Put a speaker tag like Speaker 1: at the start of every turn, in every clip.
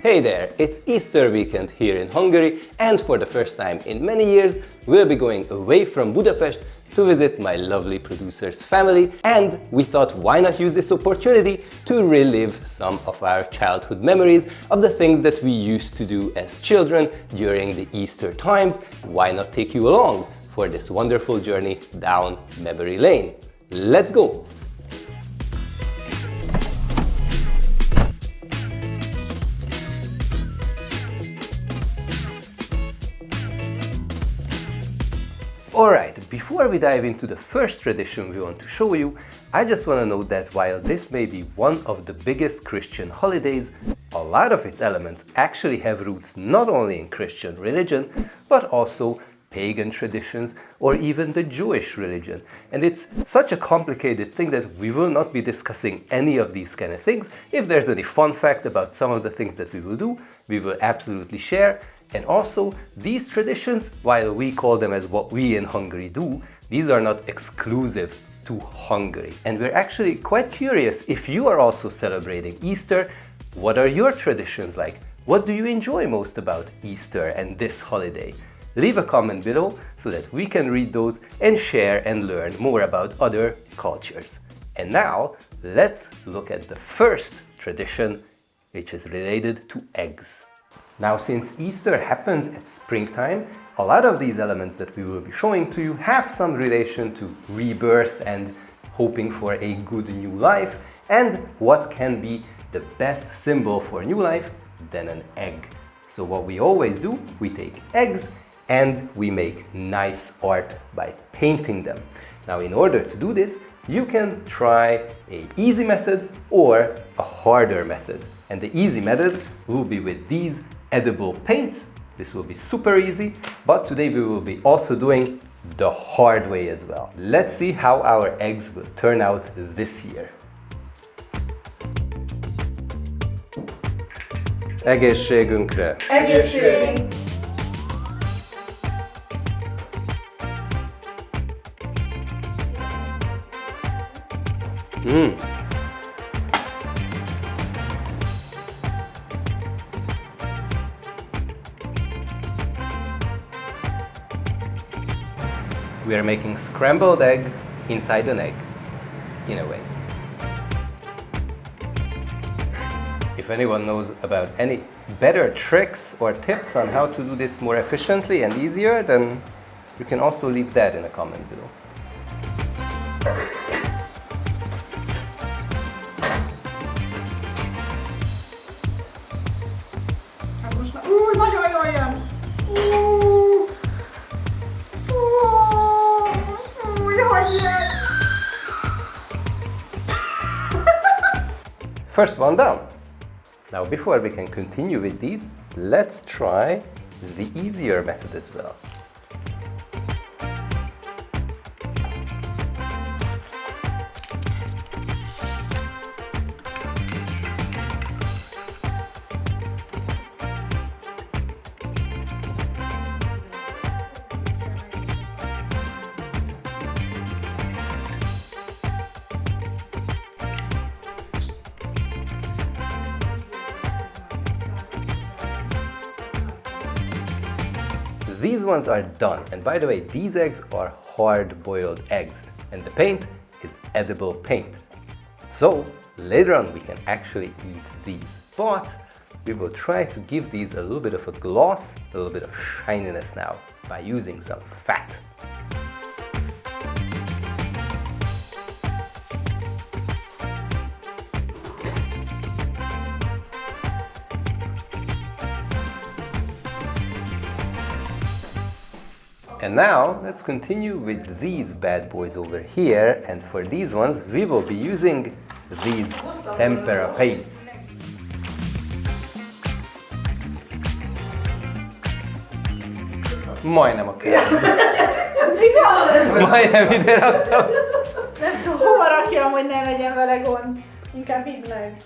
Speaker 1: Hey there, it's Easter weekend here in Hungary, and for the first time in many years, we'll be going away from Budapest to visit my lovely producer's family, and we thought why not use this opportunity to relive some of our childhood memories of the things that we used to do as children during the Easter times. Why not take you along for this wonderful journey down memory lane? Let's go! Alright, before we dive into the first tradition we want to show you, I just want to note that while this may be one of the biggest Christian holidays, a lot of its elements actually have roots not only in Christian religion, but also pagan traditions or even the Jewish religion. And it's such a complicated thing that we will not be discussing any of these kind of things. If there's any fun fact about some of the things that we will do, we will absolutely share. And also, these traditions, while we call them as what we in Hungary do, these are not exclusive to Hungary. And we're actually quite curious if you are also celebrating Easter. What are your traditions like? What do you enjoy most about Easter and this holiday? Leave a comment below so that we can read those and share and learn more about other cultures. And now, let's look at the first tradition, which is related to eggs. Now, since Easter happens at springtime, a lot of these elements that we will be showing to you have some relation to rebirth and hoping for a good new life. And what can be the best symbol for new life than an egg? So what we always do, we take eggs and we make nice art by painting them. Now, in order to do this, you can try an easy method or a harder method. And the easy method will be with these edible paints. This will be super easy, but today we will be also doing the hard way as well. Let's see how our eggs will turn out this year. Egészségünkre!
Speaker 2: Egészség!
Speaker 1: We are making scrambled egg inside an egg, in a way. If anyone knows about any better tricks or tips on how to do this more efficiently and easier, then you can also leave that in a comment below.
Speaker 2: Nagyon jól jön!
Speaker 1: First one done. Now, before we can continue with these, let's try the easier method as well. These ones are done, and by the way, these eggs are hard-boiled eggs, and the paint is edible paint. So later on we can actually eat these, but we will try to give these a little bit of a gloss, a little bit of shininess now by using some fat. And now, let's continue with these bad boys over here, and for these ones, we will be using these tempera paints. Majdnem a könyv. Majdnem ide raktam.
Speaker 2: Nem tudom, hova rakjam, hogy ne legyen vele gond. Inkább vidd meg.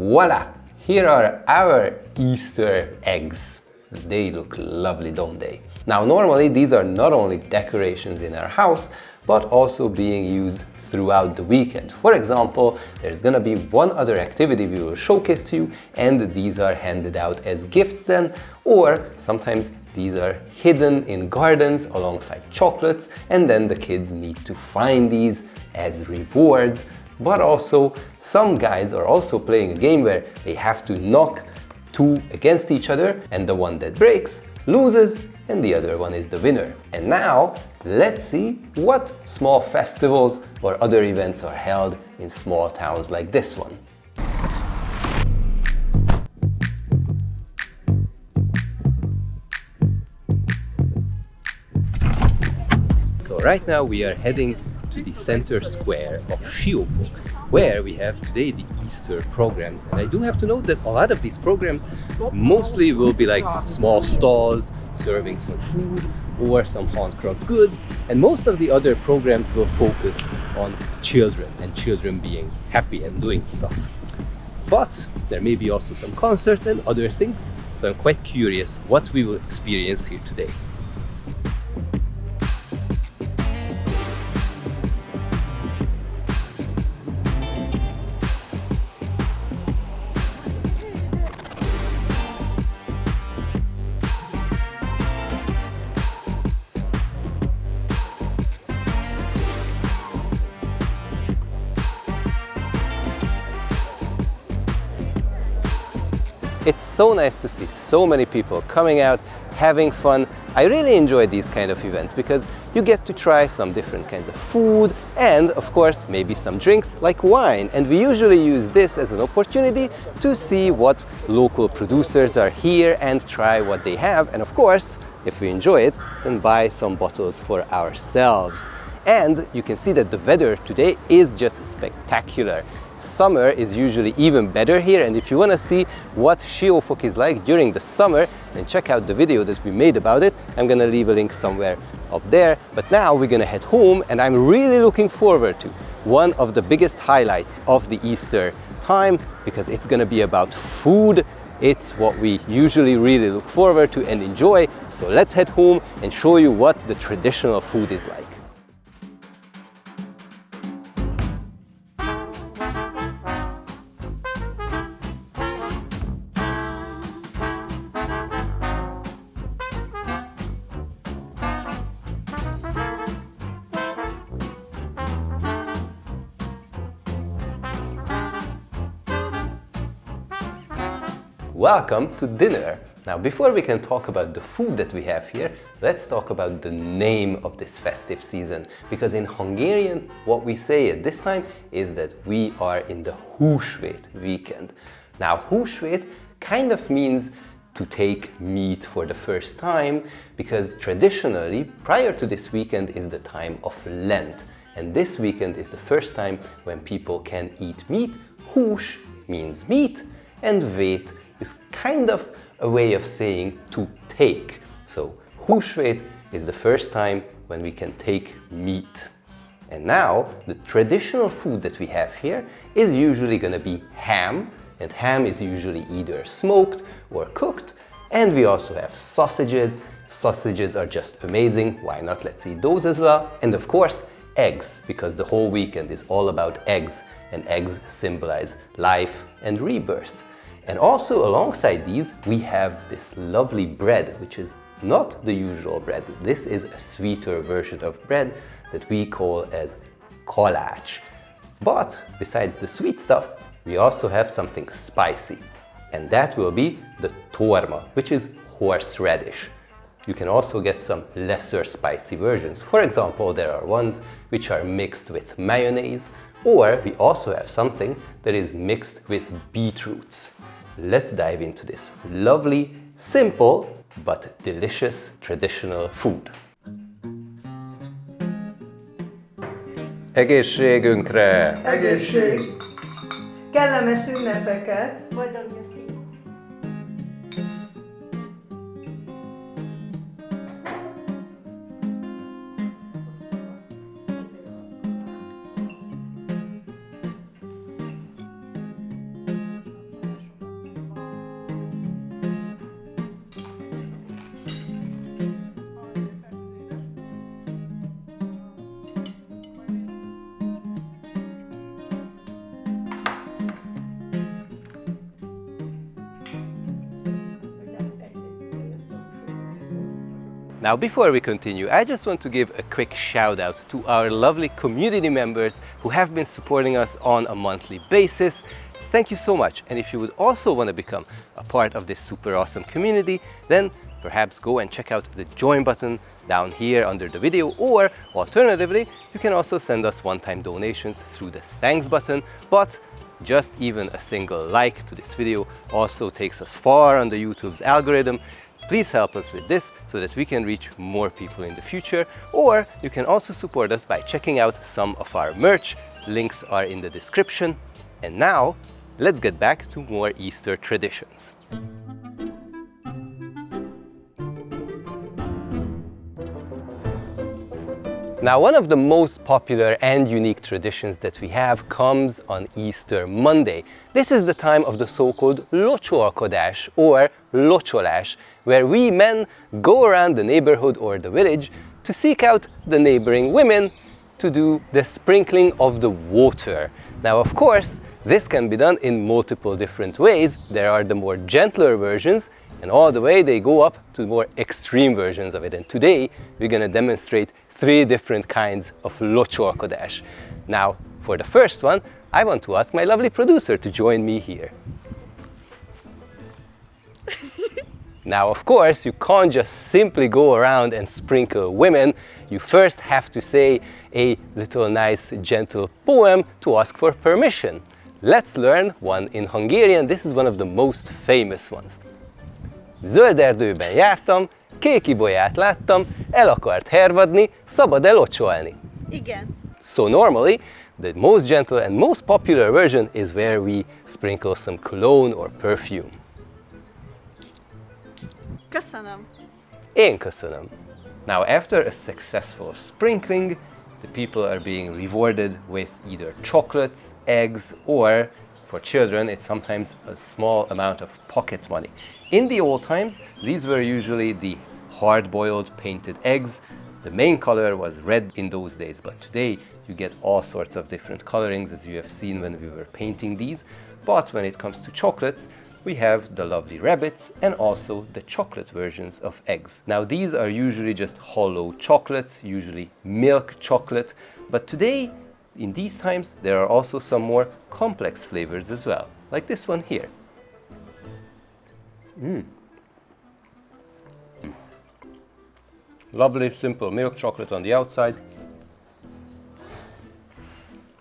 Speaker 1: Voila! Here are our Easter eggs. They look lovely, don't they? Now, normally these are not only decorations in our house, but also being used throughout the weekend. For example, there's gonna be one other activity we will showcase to you, and these are handed out as gifts then, or sometimes these are hidden in gardens alongside chocolates, and then the kids need to find these as rewards. But also, some guys are also playing a game where they have to knock two against each other, and the one that breaks loses, and the other one is the winner. And now, let's see what small festivals or other events are held in small towns like this one. So right now we are heading to the center square of Siófok, where we have today the Easter programs. And I do have to note that a lot of these programs mostly will be like small stalls serving some food or some handcraft goods, and most of the other programs will focus on children and children being happy and doing stuff. But there may be also some concerts and other things, so I'm quite curious what we will experience here today. It's so nice to see so many people coming out, having fun. I really enjoy these kind of events because you get to try some different kinds of food and, of course, maybe some drinks like wine. And we usually use this as an opportunity to see what local producers are here and try what they have. And of course, if we enjoy it, then buy some bottles for ourselves. And you can see that the weather today is just spectacular. Summer is usually even better here, and if you want to see what Siófok is like during the summer, then check out the video that we made about it. I'm gonna leave a link somewhere up there. But now we're gonna head home, and I'm really looking forward to one of the biggest highlights of the Easter time, because it's gonna be about food. It's what we usually really look forward to and enjoy. So let's head home and show you what the traditional food is like. Welcome to dinner. Now, before we can talk about the food that we have here, let's talk about the name of this festive season. Because in Hungarian, what we say at this time is that we are in the Húsvét weekend. Now, Húsvét kind of means to take meat for the first time, because traditionally, prior to this weekend is the time of Lent. And this weekend is the first time when people can eat meat. Hús means meat, and vét is kind of a way of saying to take. So Húsvét is the first time when we can take meat. And now the traditional food that we have here is usually going to be ham, and ham is usually either smoked or cooked. And we also have sausages. Sausages are just amazing. Why not? Let's eat those as well. And of course, eggs, because the whole weekend is all about eggs, and eggs symbolize life and rebirth. And also alongside these, we have this lovely bread, which is not the usual bread. This is a sweeter version of bread that we call as Cabbage. But besides the sweet stuff, we also have something spicy. And that will be the torma, which is horseradish. You can also get some lesser spicy versions. For example, there are ones which are mixed with mayonnaise, or we also have something that is mixed with beetroots. Let's dive into this lovely, simple, but delicious traditional food. Egészségünkre!
Speaker 2: Egészség!
Speaker 3: Kellemes ünnepeket!
Speaker 2: Boldog nyuszi!
Speaker 1: Now, before we continue, I just want to give a quick shout out to our lovely community members who have been supporting us on a monthly basis. Thank you so much. And if you would also want to become a part of this super awesome community, then perhaps go and check out the join button down here under the video, or alternatively, you can also send us one-time donations through the thanks button. But just even a single like to this video also takes us far on the YouTube's algorithm. Please help us with this so that we can reach more people in the future. Or you can also support us by checking out some of our merch. Links are in the description. And now, let's get back to more Easter traditions. Now, one of the most popular and unique traditions that we have comes on Easter Monday. This is the time of the so-called Locsolkodás or Locsolás, where we men go around the neighborhood or the village to seek out the neighboring women to do the sprinkling of the water. Now, of course, this can be done in multiple different ways. There are the more gentler versions, and all the way they go up to more extreme versions of it. And today we're going to demonstrate 3 different kinds of Locsolkodás. Now, for the first one, I want to ask my lovely producer to join me here. Now, of course, you can't just simply go around and sprinkle women. You first have to say a little nice, gentle poem to ask for permission. Let's learn one in Hungarian. This is one of the most famous ones. Zöld erdőben jártam, kék ibolyát láttam, el akart hervadni, szabad-e locsolni?
Speaker 2: Igen.
Speaker 1: So normally, the most gentle and most popular version is where we sprinkle some cologne or perfume.
Speaker 2: Köszönöm.
Speaker 1: Én köszönöm. Now, after a successful sprinkling, the people are being rewarded with either chocolates, eggs, or for children, it's sometimes a small amount of pocket money. In the old times, these were usually the hard-boiled painted eggs. The main color was red in those days, but today you get all sorts of different colorings, as you have seen when we were painting these. But when it comes to chocolates, we have the lovely rabbits and also the chocolate versions of eggs. Now, these are usually just hollow chocolates, usually milk chocolate, but today, in these times, there are also some more complex flavors as well, like this one here. Lovely, simple milk chocolate on the outside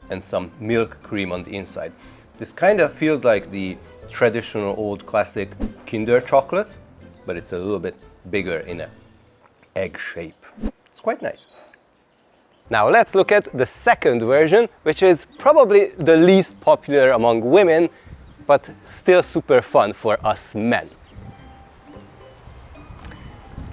Speaker 1: and some milk cream on the inside. This kind of feels like the traditional old classic Kinder chocolate, but it's a little bit bigger in an egg shape. It's quite nice. Now let's look at the second version, which is probably the least popular among women, but still super fun for us men.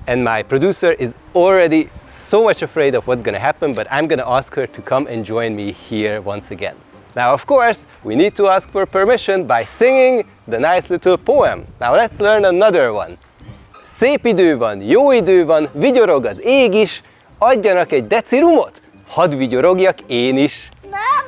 Speaker 1: And my producer is already so much afraid of what's going to happen, but I'm going to ask her to come and join me here once again. Now, of course, we need to ask for permission by singing the nice little poem. Now let's learn another one. Szép idő van, jó idő van, vigyorog az ég is, adjanak egy deci rumot, hadd vigyorogjak én is.
Speaker 2: Nem!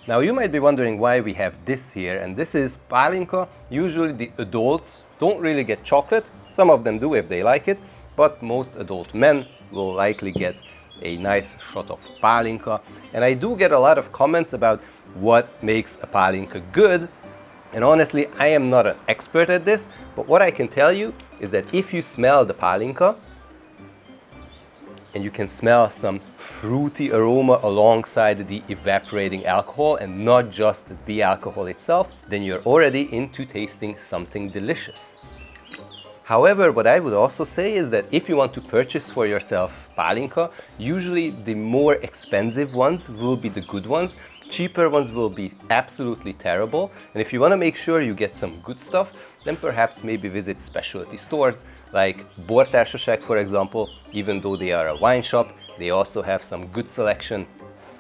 Speaker 1: Now you might be wondering why we have this here, and this is pálinka. Usually the adults don't really get chocolate. Some of them do if they like it, but most adult men will likely get a nice shot of pálinka. And I do get a lot of comments about what makes a pálinka good. And honestly, I am not an expert at this, but what I can tell you is that if you smell the pálinka, and you can smell some fruity aroma alongside the evaporating alcohol and not just the alcohol itself, then you're already into tasting something delicious. However, what I would also say is that if you want to purchase for yourself pálinka, usually the more expensive ones will be the good ones. Cheaper ones will be absolutely terrible. And if you want to make sure you get some good stuff, then perhaps maybe visit specialty stores like Bortársaság, for example. Even though they are a wine shop, they also have some good selection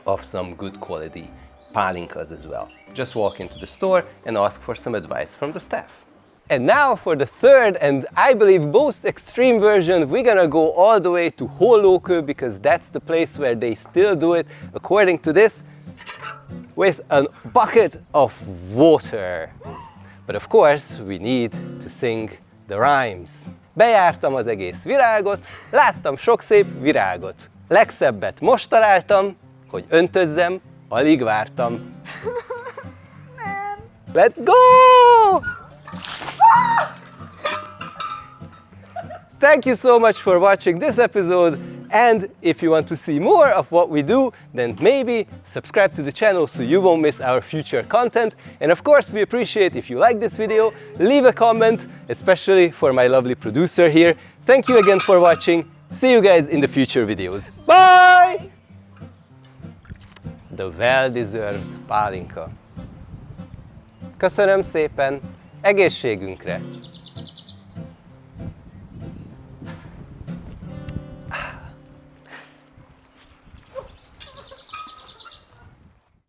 Speaker 1: of some good quality pálinkas as well. Just walk into the store and ask for some advice from the staff. And now for the third and I believe most extreme version, we're gonna go all the way to Hollókő because that's the place where they still do it, according to this, with a bucket of water. But of course, we need to sing the rhymes. Bejártam az egész világot, láttam sok szép virágot. Legszebbet most találtam, hogy öntözzem, alig vártam. Let's go! Thank you so much for watching this episode, and if you want to see more of what we do, then maybe subscribe to the channel so you won't miss our future content. And of course, we appreciate if you like this video, leave a comment, especially for my lovely producer here. Thank you again for watching. See you guys in the future videos. Bye! The well-deserved pálinka. Köszönöm szépen, egészségünkre!